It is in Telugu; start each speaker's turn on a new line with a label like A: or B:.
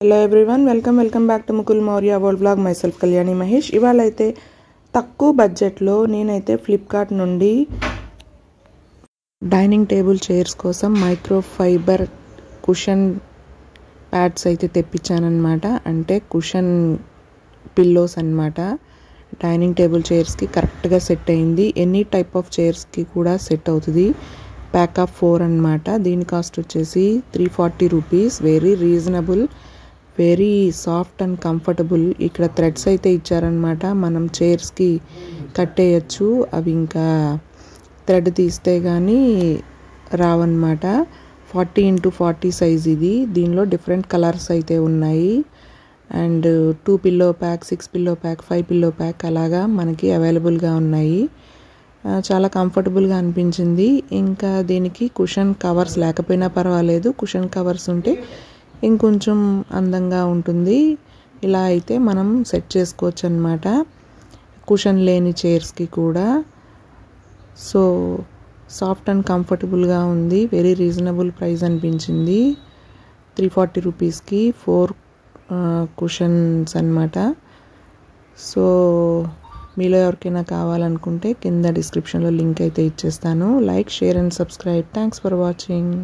A: Hello everyone, welcome back to Mukul Maurya world blog. My self Kalyani Mahesh. ఇవాళ అయితే తక్కువ బడ్జెట్లో నేనైతే ఫ్లిప్కార్ట్ నుండి డైనింగ్ టేబుల్ చైర్స్ కోసం మైక్రో ఫైబర్ కుషన్ ప్యాడ్స్ అయితే తెప్పించానమాట. అంటే కుషన్ పిల్లోస్ అన్నమాట. డైనింగ్ టేబుల్ చైర్స్కి కరెక్ట్గా సెట్ అయింది. ఎనీ టైప్ ఆఫ్ చైర్స్కి కూడా సెట్ అవుతుంది. ప్యాక్ ఆఫ్ 4 అన్నమాట. దీని కాస్ట్ వచ్చేసి 340 rupees. Very reasonable, very soft and comfortable. ఇక్కడ థ్రెడ్స్ అయితే ఇచ్చారనమాట. మనం చైర్స్కి కట్టేయచ్చు. అవి ఇంకా థ్రెడ్ తీస్తే కానీ రావన్నమాట. 40x40 సైజ్ ఇది. దీనిలో డిఫరెంట్ కలర్స్ అయితే ఉన్నాయి. And 2 pillow pack, 6 pillow pack, 5 pillow pack అలాగా మనకి అవైలబుల్గా ఉన్నాయి. చాలా కంఫర్టబుల్గా అనిపించింది. ఇంకా దీనికి కుషన్ కవర్స్ లేకపోయినా పర్వాలేదు, కుషన్ కవర్స్ ఉంటే ఇంకొంచెం అందంగా ఉంటుంది. ఇలా అయితే మనం సెట్ చేసుకోవచ్చు అన్నమాట కుషన్ లేని చైర్స్కి కూడా. సో సాఫ్ట్ అండ్ కంఫర్టబుల్గా ఉంది. వెరీ రీజనబుల్ ప్రైస్ అనిపించింది. 340 రూపీస్కి 4 కుషన్స్ అన్నమాట. సో మీలో ఎవరికైనా కావాలనుకుంటే కింద డిస్క్రిప్షన్లో లింక్ అయితే ఇచ్చేస్తాను. Like, share and subscribe. Thanks for watching.